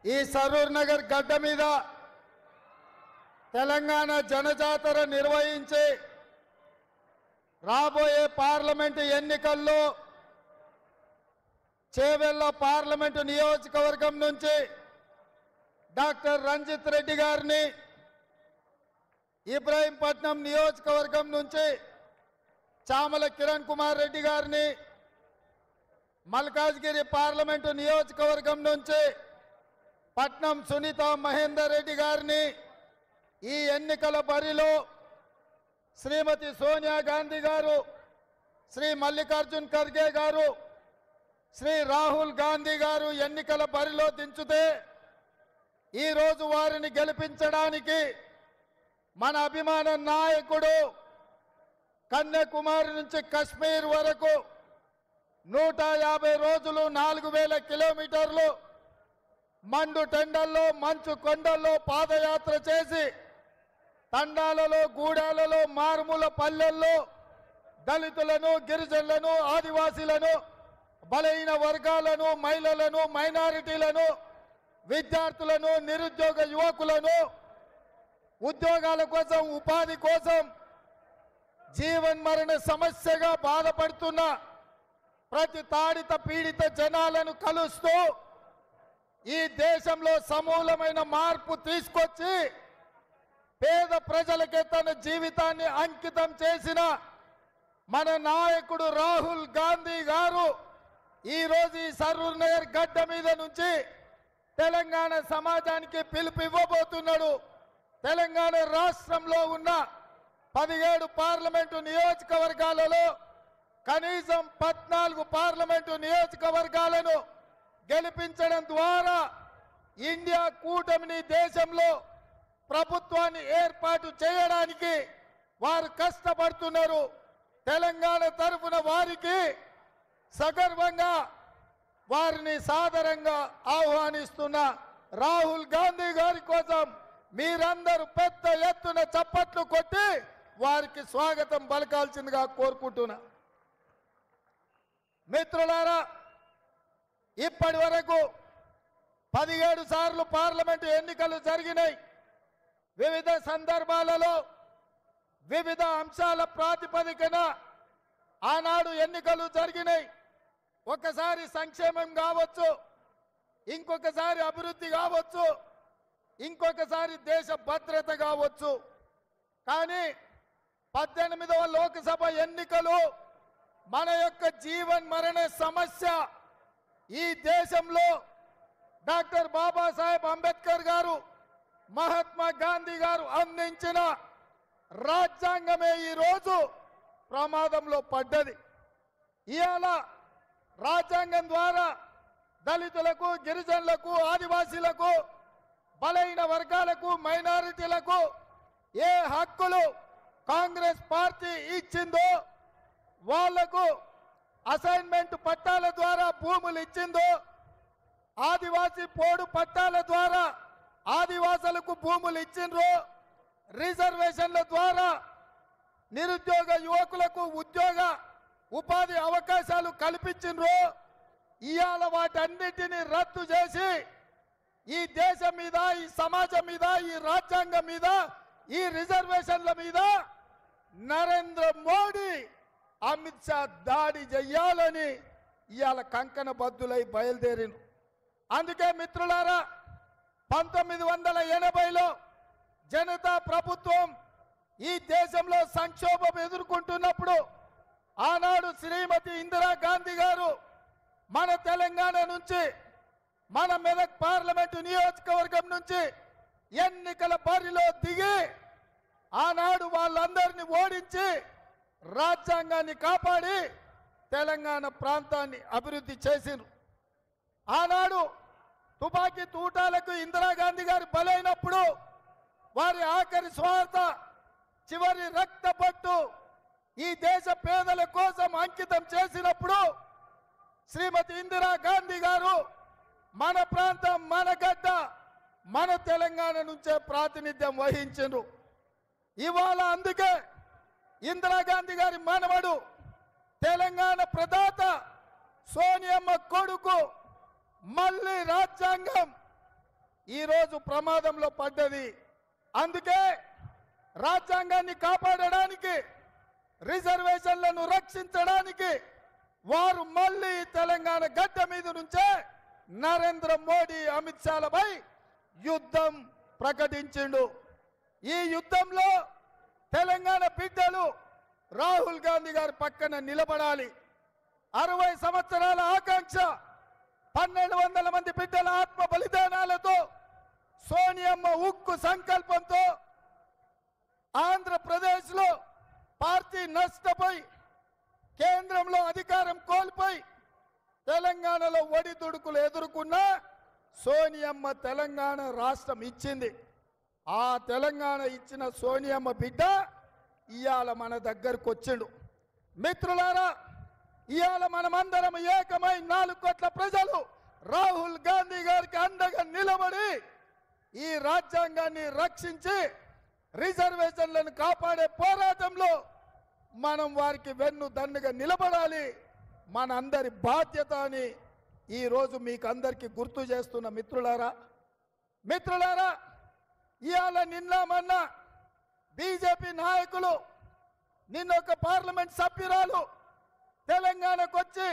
ఈ సరూర్ నగర్ గడ్డ మీద తెలంగాణ జనజాతర నిర్వహించి రాబోయే పార్లమెంటు ఎన్నికల్లో చేవెళ్ళ పార్లమెంటు నియోజకవర్గం నుంచి డాక్టర్ రంజిత్ రెడ్డి గారిని, ఇబ్రాహీంపట్నం నియోజకవర్గం నుంచి చామల కిరణ్ కుమార్ రెడ్డి గారిని, మల్కాజ్గిరి పార్లమెంటు నియోజకవర్గం నుంచి పట్నం సునీత మహేందర్ రెడ్డి గారిని ఈ ఎన్నికల బరిలో శ్రీమతి సోనియా గాంధీ గారు, శ్రీ మల్లికార్జున్ ఖర్గే గారు, శ్రీ రాహుల్ గాంధీ గారు ఎన్నికల బరిలో దించుతే ఈరోజు వారిని గెలిపించడానికి మన అభిమాన నాయకుడు కన్యాకుమారి నుంచి కశ్మీర్ వరకు 150 రోజులు 4000 కిలోమీటర్లు మండు టెండల్లో మంచు కొండల్లో పాదయాత్ర చేసి తండాలలో గూడాలలో మారుమూల పల్లెల్లో దళితులను, గిరిజనులను, ఆదివాసీలను, బలహీన వర్గాలను, మహిళలను, మైనారిటీలను, విద్యార్థులను, నిరుద్యోగ యువకులను ఉద్యోగాల కోసం, ఉపాధి కోసం జీవన్మరణ సమస్యగా బాధపడుతున్న ప్రతి తాడిత పీడిత జనాలను కలుస్తూ ఈ దేశంలో సమూలమైన మార్పు తీసుకొచ్చి పేద ప్రజలకే తన జీవితాన్ని అంకితం చేసిన మన నాయకుడు రాహుల్ గాంధీ గారు ఈరోజు ఈ సరూర్ నగర్ గడ్డ మీద నుంచి తెలంగాణ సమాజానికి పిలుపు ఇవ్వబోతున్నాడు. తెలంగాణ రాష్ట్రంలో ఉన్న 17 పార్లమెంటు నియోజకవర్గాలలో కనీసం 14 పార్లమెంటు నియోజకవర్గాలను గెలిపించడం ద్వారా ఇండియా కూటమిని దేశంలో ప్రభుత్వాన్ని ఏర్పాటు చేయడానికి వారు కష్టపడుతున్నారు. తెలంగాణ తరఫున వారికి సగర్వంగా వారిని సాదరంగా ఆహ్వానిస్తున్న రాహుల్ గాంధీ గారి కోసం మీరందరూ పెద్ద ఎత్తున చప్పట్లు కొట్టి వారికి స్వాగతం పలకాల్సిందిగా కోరుకుంటున్నా. మిత్రులారా, ఇప్పటి వరకు 17 సార్లు పార్లమెంటు ఎన్నికలు జరిగినాయి. వివిధ సందర్భాలలో వివిధ అంశాల ప్రాతిపదికన ఆనాడు ఎన్నికలు జరిగినాయి. ఒకసారి సంక్షేమం కావచ్చు, ఇంకొకసారి అభివృద్ధి కావచ్చు, ఇంకొకసారి దేశ భద్రత కావచ్చు. కానీ 18వ లోక్సభ ఎన్నికలు మన యొక్క జీవన్ మరణ సమస్య ఈ దేశంలో డాక్టర్ బాబాసాహెబ్ అంబేద్కర్ గారు, మహాత్మా గాంధీ గారు అందించిన రాజ్యాంగమే ఈరోజు ప్రమాదంలో పడ్డది. ఇవాళ రాజ్యాంగం ద్వారా దళితులకు, గిరిజనులకు, ఆదివాసీలకు, బలహీన వర్గాలకు, మైనారిటీలకు ఏ హక్కులు కాంగ్రెస్ పార్టీ ఇచ్చిందో, వాళ్లకు అసైన్మెంట్ పట్టాల ద్వారా భూములు ఇచ్చిందో, ఆదివాసీ పోడు పట్టాల ద్వారా ఆదివాసులకు భూములు ఇచ్చిండ్రో, రిజర్వేషన్ల ద్వారా నిరుద్యోగ యువకులకు ఉద్యోగ ఉపాధి అవకాశాలు కల్పించిండ్రో, ఇవాళ వాటన్నిటిని రద్దు చేసి ఈ దేశం మీద, ఈ సమాజం మీద, ఈ రాజ్యాంగం మీద, ఈ రిజర్వేషన్ల మీద నరేంద్ర మోడీ, అమిత్ షా దాడి చెయ్యాలని ఇవాళ కంకణ బద్దులై బయలుదేరిను. అందుకే మిత్రులారా, 1980లో జనతా ప్రభుత్వం ఈ దేశంలో సంక్షోభం ఎదుర్కొంటున్నప్పుడు ఆనాడు శ్రీమతి ఇందిరాగాంధీ గారు మన తెలంగాణ నుంచి, మన మెదక్ పార్లమెంటు నియోజకవర్గం నుంచి ఎన్నికల బరిలో దిగి ఆనాడు వాళ్ళందరినీ ఓడించి రాజ్యాంగాన్ని కాపాడి తెలంగాణ ప్రాంతాన్ని అభివృద్ధి చేసిరు. ఆనాడు తుపాకీ తూటాలకు ఇందిరాగాంధీ గారు బలైనప్పుడు వారి ఆఖరి శ్వాస, చివరి రక్తపట్టు ఈ దేశ పేదల కోసం అంకితం చేసినప్పుడు శ్రీమతి ఇందిరాగాంధీ గారు మన ప్రాంతం, మన గడ్డ, మన తెలంగాణ నుంచే ప్రాతినిధ్యం వహించారు. ఇవాళ అందుకే ఇందిరాగాంధీ గారి మనవడు, తెలంగాణ ప్రదాత సోనియమ్మ కొడుకు మళ్ళీ రాజ్యాంగం ఈరోజు ప్రమాదంలో పడ్డది. అందుకే రాజ్యాంగాన్ని కాపాడడానికి, రిజర్వేషన్లను రక్షించడానికి వారు మళ్ళీ తెలంగాణ గడ్డ మీద నుంచే నరేంద్ర మోడీ అమిత్ షాలపై యుద్ధం ప్రకటించిండు. ఈ యుద్ధంలో తెలంగాణ బిడ్డలు రాహుల్ గాంధీ గారి పక్కన నిలబడాలి. 60 సంవత్సరాల ఆకాంక్ష, 1200 మంది బిడ్డల ఆత్మ బలిదానాలతో, సోనియమ్మ ఉక్కు సంకల్పంతో ఆంధ్రప్రదేశ్లో పార్టీ నష్టపోయి కేంద్రంలో అధికారం కోల్పోయి తెలంగాణలో ఒడిదుడుకులు ఎదుర్కొన్న సోనియమ్మ తెలంగాణ రాష్ట్రం ఇచ్చింది. ఆ తెలంగాణ ఇచ్చిన సోనియమ్మ బిడ్డ ఇవాళ మన దగ్గరకు వచ్చిండు. మిత్రులారా, ఇవాళ మనమందరం ఏకమై 4 కోట్ల ప్రజలు రాహుల్ గాంధీ గారికి అండగా నిలబడి ఈ రాజ్యాంగాన్ని రక్షించి రిజర్వేషన్లను కాపాడే పోరాటంలో మనం వారికి వెన్ను దన్నుగా నిలబడాలి. మన అందరి బాధ్యత అని ఈరోజు మీకు అందరికీ గుర్తు చేస్తున్న మిత్రులారా, ఇవాళ నిన్న మొన్న బీజేపీ నాయకులు, నిన్న ఒక పార్లమెంట్ సభ్యురాలు తెలంగాణకు వచ్చి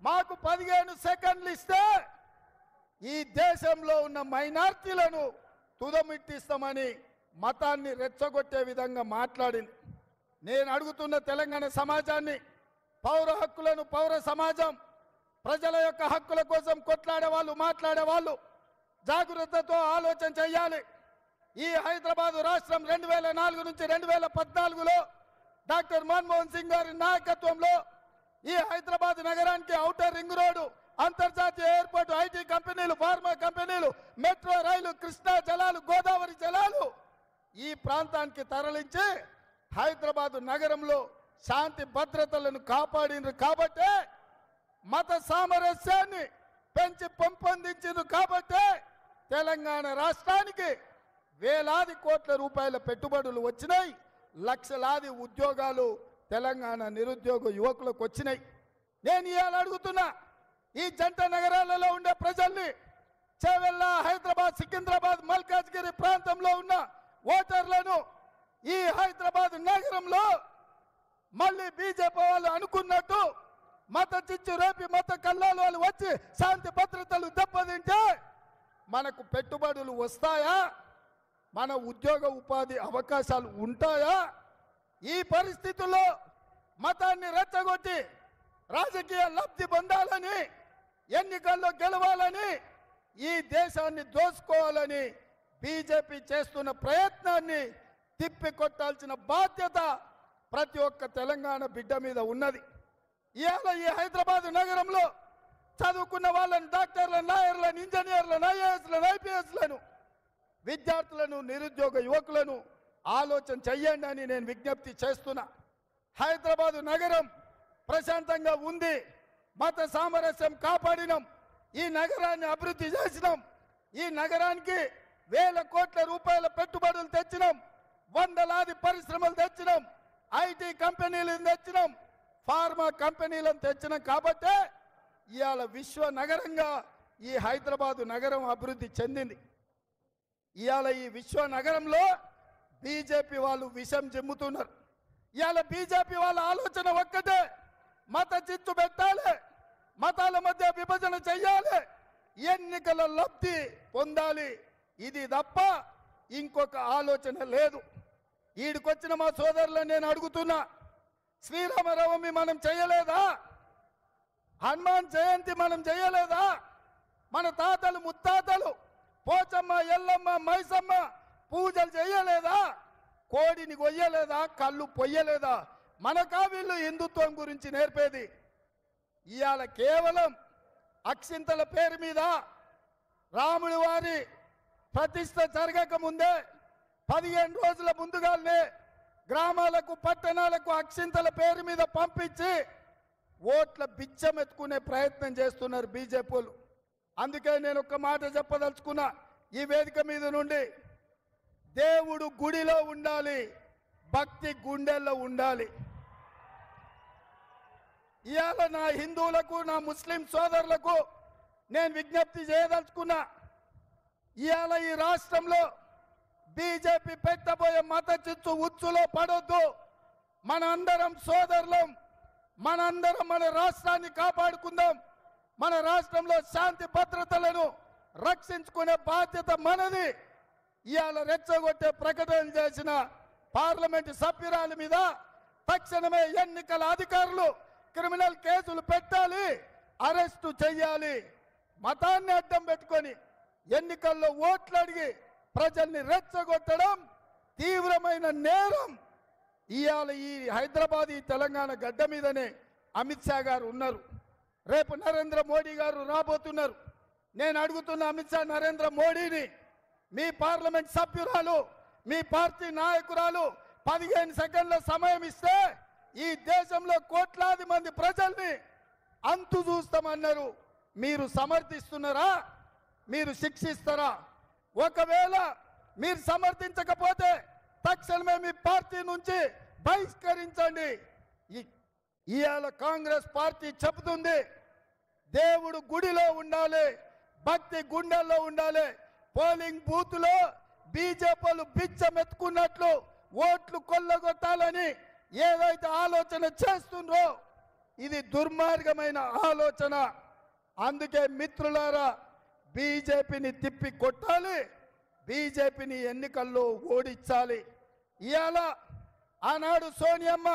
మాకు 15 సెకండ్లు ఇస్తే ఈ దేశంలో ఉన్న మైనార్టీలను తుదమిట్టిస్తామని మతాన్ని రెచ్చగొట్టే విధంగా మాట్లాడింది. నేను అడుగుతున్న తెలంగాణ సమాజాన్ని, పౌర హక్కులను, పౌర సమాజం, ప్రజల యొక్క హక్కుల కోసం కొట్లాడే వాళ్ళు, మాట్లాడే వాళ్ళు జాగ్రత్తతో ఆలోచన చేయాలి. ఈ హైదరాబాద్ రాష్ట్రం 2004 నుంచి 2014లో డాక్టర్ మన్మోహన్ సింగ్ గారి నాయకత్వంలో ఈ హైదరాబాద్ నగరానికి ఔటర్ రింగ్ రోడ్డు, అంతర్జాతీయ ఎయిర్పోర్ట్, ఐటీ కంపెనీలు, ఫార్మా కంపెనీలు, మెట్రో రైలు, కృష్ణా జలాలు, గోదావరి జలాలు ఈ ప్రాంతానికి తరలించి హైదరాబాద్ నగరంలో శాంతి భద్రతలను కాపాడినరు కాబట్టే, మత సామరస్యాన్ని పెంచి పెంపొందించారు కాబట్టే తెలంగాణ రాష్ట్రానికి వేలాది కోట్ల రూపాయల పెట్టుబడులు వచ్చినాయి. లక్షలాది ఉద్యోగాలు తెలంగాణ నిరుద్యోగ యువకులకు వచ్చినాయి. నేను ఇవాళ అడుగుతున్నా, ఈ జంట నగరాలలో ఉండే ప్రజల్ని, చేవెళ్ళ, హైదరాబాద్, సికింద్రాబాద్, మల్కాజ్గిరి ప్రాంతంలో ఉన్న ఓటర్లను ఈ హైదరాబాద్ నగరంలో మళ్ళీ బీజేపీ వాళ్ళు అనుకున్నట్టు మత చిచ్చు రేపి, మత కల్లాలు వాళ్ళు వచ్చి శాంతి భద్రతలు దెబ్బతింటే మనకు పెట్టుబడులు వస్తాయా? మన ఉద్యోగ ఉపాధి అవకాశాలు ఉంటాయా? ఈ పరిస్థితుల్లో మతాన్ని రెచ్చగొట్టి రాజకీయ లబ్ధి పొందాలని, ఎన్నికల్లో గెలవాలని, ఈ దేశాన్ని దోసుకోవాలని బీజేపీ చేస్తున్న ప్రయత్నాన్ని తిప్పికొట్టాల్సిన బాధ్యత ప్రతి ఒక్క తెలంగాణ బిడ్డ మీద ఉన్నది. ఇవాళ ఈ హైదరాబాద్ నగరంలో చదువుకున్న వాళ్ళని, డాక్టర్లను, లాయర్లను, ఇంజనీర్లను, ఐఏఎస్లను, ఐపీఎస్లను, విద్యార్థులను, నిరుద్యోగ యువకులను ఆలోచన చెయ్యండి అని నేను విజ్ఞప్తి చేస్తున్నా. హైదరాబాదు నగరం ప్రశాంతంగా ఉంది. మత సామరస్యం కాపాడినాం. ఈ నగరాన్ని అభివృద్ధి చేసినాం. ఈ నగరానికి వేల కోట్ల రూపాయల పెట్టుబడులు తెచ్చినాం. వందలాది పరిశ్రమలు తెచ్చినాం. ఐటీ కంపెనీలను తెచ్చినాం. ఫార్మా కంపెనీలను తెచ్చినాం. కాబట్టే ఇవాళ విశ్వ నగరంగా ఈ హైదరాబాదు నగరం అభివృద్ధి చెందింది. ఇవాళ ఈ విశ్వ నగరంలో బీజేపీ వాళ్ళు విషం జిమ్ముతున్నారు. ఇవాళ బీజేపీ వాళ్ళ ఆలోచన ఒక్కటే, మత చిచ్చు పెట్టాలి, మతాల మధ్య విభజన చెయ్యాలి, ఎన్నికల లబ్ధి పొందాలి. ఇది తప్ప ఇంకొక ఆలోచన లేదు. ఈడికొచ్చిన మా సోదరులను నేను అడుగుతున్నా, శ్రీరామనవమి మనం చేయలేదా? హనుమాన్ జయంతి మనం చేయలేదా? మన తాతలు ముత్తాతలు పోచమ్మ, ఎల్లమ్మ, మైసమ్మ పూజలు చేయలేదా? కోడిని కొయ్యలేదా? కళ్ళు పొయ్యలేదా? మనకా వీళ్ళు హిందుత్వం గురించి నేర్పేది? ఇవాళ కేవలం అక్షింతల పేరు మీద రాముడి వారి ప్రతిష్ట జరగక ముందే 15 రోజుల ముందుగానే గ్రామాలకు, పట్టణాలకు అక్షింతల పేరు మీద పంపించి ఓట్ల బిచ్చం ఎత్తుకునే ప్రయత్నం చేస్తున్నారు బీజేపీలు. అందుకే నేను ఒక మాట చెప్పదలుచుకున్నా ఈ వేదిక మీద నుండి, దేవుడు గుడిలో ఉండాలి, భక్తి గుండెల్లో ఉండాలి. ఇవాళ నా హిందువులకు, నా ముస్లిం సోదరులకు నేను విజ్ఞప్తి చేయదలుచుకున్నా, ఇవాళ ఈ రాష్ట్రంలో బీజేపీ పెట్టబోయే మత చిచ్చు ఉచ్చులో పడొద్దు. మనందరం సోదరులం, మనందరం మన రాష్ట్రాన్ని కాపాడుకుందాం. మన రాష్ట్రంలో శాంతి భద్రతలను రక్షించుకునే బాధ్యత మనది. ఇవాళ రెచ్చగొట్టే ప్రకటనలు చేసిన పార్లమెంటు సభ్యురాలి మీద తక్షణమే ఎన్నికల అధికారులు క్రిమినల్ కేసులు పెట్టాలి, అరెస్టు చేయాలి. మతాన్ని అడ్డం పెట్టుకొని ఎన్నికల్లో ఓట్లు అడిగి ప్రజల్ని రెచ్చగొట్టడం తీవ్రమైన నేరం. ఇవాళ ఈ హైదరాబాద్ ఈ తెలంగాణ గడ్డ మీదనే అమిత్ షా గారు ఉన్నారు. రేపు నరేంద్ర మోడీ గారు రాబోతున్నారు. నేను అడుగుతున్న అమిత్ షా నరేంద్ర మోడీని, మీ పార్లమెంట్ సభ్యురాలు, మీ పార్టీ నాయకురాలు 15 సెకండ్ల సమయం ఇస్తే ఈ దేశంలో కోట్లాది మంది ప్రజల్ని అంతు చూస్తామన్నారు. మీరు సమర్థిస్తున్నారా? మీరు శిక్షిస్తారా? ఒకవేళ మీరు సమర్థించకపోతే తక్షణమే మీ పార్టీ నుంచి బహిష్కరించండి. ఇవాళ కాంగ్రెస్ పార్టీ చెబుతుంది, దేవుడు గుడిలో ఉండాలి, భక్తి గుండెల్లో ఉండాలి. పోలింగ్ బూత్ లో బీజేపీలు బిచ్చమెత్తుకున్నట్లు ఓట్లు కొల్లగొట్టాలని ఏదైతే ఆలోచన చేస్తుండ్రో ఇది దుర్మార్గమైన ఆలోచన. అందుకే మిత్రులారా, బీజేపీని తిప్పి కొట్టాలి, బీజేపీని ఎన్నికల్లో ఓడించాలి. ఇవాళ ఆనాడు సోనియమ్మ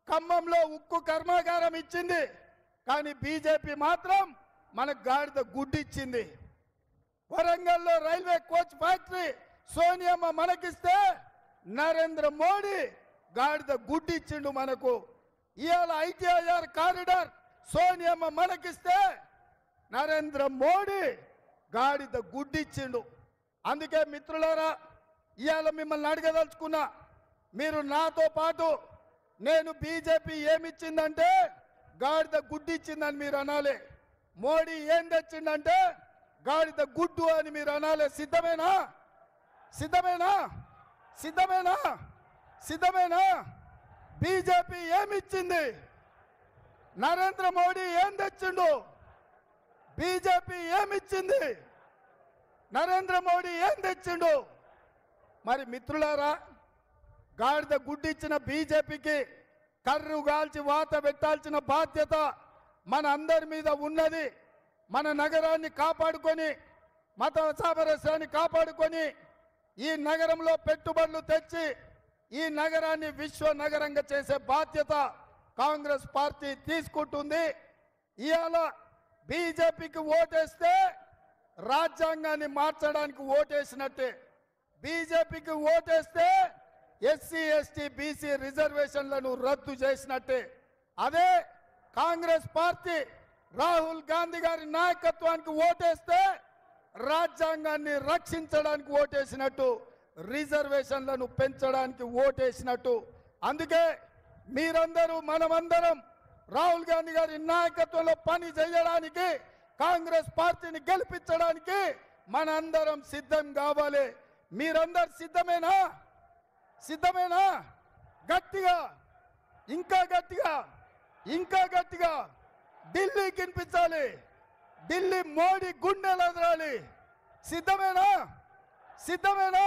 ఖమ్మంలో ఉక్కు కర్మాగారం ఇచ్చింది, కానీ బీజేపీ మాత్రం మనకు గాడిద గుడ్డిచ్చింది. వరంగల్లో రైల్వే కోచ్ ఫ్యాక్టరీ సోనియమ్మ మనకిస్తే నరేంద్ర మోడీ గాడిద గుడ్డిచ్చిండు మనకు. ఇవాళ ఐటీఐఆర్ కారిడార్ సోనియమ్మ మనకిస్తే నరేంద్ర మోడీ గాడిద గుడ్డిచ్చిండు. అందుకే మిత్రులారా, ఇవాళ మిమ్మల్ని అడగదలుచుకున్నా, మీరు నాతో పాటు నేను బీజేపీ ఏమిచ్చిందంటే గాడిద గుడ్డిచ్చిందని మీరు అనాలి, మోడీ ఏం తెచ్చిందంటే గాడిద గుడ్డు అని మీరు అనాలి. సిద్ధమేనా? సిద్ధమేనా? సిద్ధమేనా? సిద్ధమేనా? బీజేపీ ఏమిచ్చింది? నరేంద్ర మోడీ ఏం తెచ్చిండు? బీజేపీ ఏమిచ్చింది? నరేంద్ర మోడీ ఏం తెచ్చిండు? మరి మిత్రులారా, గాడిద గుడ్డిచ్చిన బీజేపీకి కర్రు గాల్చి వాత పెట్టాల్సిన బాధ్యత మన అందరి మీద ఉన్నది. మన నగరాన్ని కాపాడుకొని, మత సామరస్యాన్ని కాపాడుకొని, ఈ నగరంలో పెట్టుబడులు తెచ్చి ఈ నగరాన్ని విశ్వ నగరంగా చేసే బాధ్యత కాంగ్రెస్ పార్టీ తీసుకుంటుంది. ఇవాళ బీజేపీకి ఓటేస్తే రాజ్యాంగాన్ని మార్చడానికి ఓటేసినట్టే, బీజేపీకి ఓటేస్తే ఎస్సీ ఎస్టీ బీసీ రిజర్వేషన్లను రద్దు చేసినట్టే. అదే కాంగ్రెస్ పార్టీ రాహుల్ గాంధీ గారి నాయకత్వానికి ఓటేస్తే రాజ్యాంగాన్ని రక్షించడానికి ఓటేసినట్టు, రిజర్వేషన్లను పెంచడానికి ఓటేసినట్టు. అందుకే మీరందరూ మనమందరం రాహుల్ గాంధీ గారి నాయకత్వంలో పని చేయడానికి, కాంగ్రెస్ పార్టీని గెలిపించడానికి మనందరం సిద్ధం కావాలి. మీరందరు సిద్ధమేనా? సిద్ధమేనా? గట్టిగా, ఇంకా గట్టిగా, ఇంకా గట్టిగా ఢిల్లీకి వినిపించాలి, ఢిల్లీ మోడీ గుండెలు ఎదరాలి. సిద్ధమేనా? సిద్ధమేనా?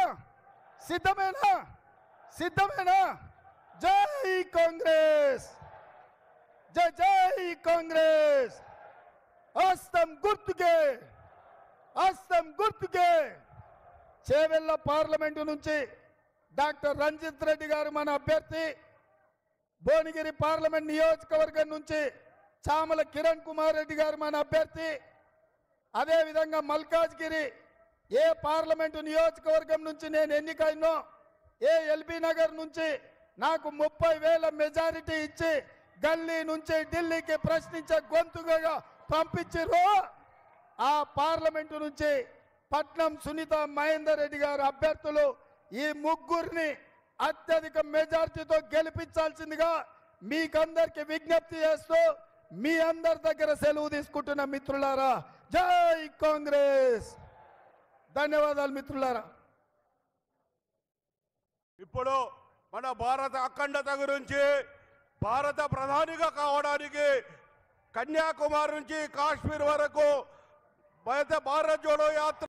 సిద్ధమేనా? సిద్ధమేనా? జై కాంగ్రెస్, జై జై కాంగ్రెస్. హస్తం గుర్తుకే, హస్తం గుర్తుకే. చేవెళ్ళ పార్లమెంటు నుంచి డాక్టర్ రంజిత్ రెడ్డి గారు మన అభ్యర్థి, భువనగిరి పార్లమెంట్ నియోజకవర్గం నుంచి చామల కిరణ్ కుమార్ రెడ్డి గారు మన అభ్యర్థి, అదేవిధంగా మల్కాజ్గిరి ఏ పార్లమెంటు నియోజకవర్గం నుంచి నేను ఎన్నికైనో, ఏ ఎల్బీ నగర్ నుంచి నాకు 30,000 మెజారిటీ ఇచ్చి గల్లీ నుంచి ఢిల్లీకి ప్రశ్నించే గొంతుగా పంపించారు. ఆ పార్లమెంటు నుంచి పట్నం సునీత మహేందర్ రెడ్డి గారు అభ్యర్థులు, ఈ ముగ్గురిని అత్యధిక మెజారిటీతో గెలిపించాల్సిందిగా మీకందరికి విజ్ఞప్తి చేస్తూ మీ అందరి దగ్గర సెలవు తీసుకుంటున్న మిత్రులారా, జై కాంగ్రెస్. ధన్యవాదాలు మిత్రులారా. ఇప్పుడు మన భారత అఖండత గురించి, భారత ప్రధానిగా కావడానికి కన్యాకుమారి నుంచి కాశ్మీర్ వరకు భారత్ జోడో యాత్ర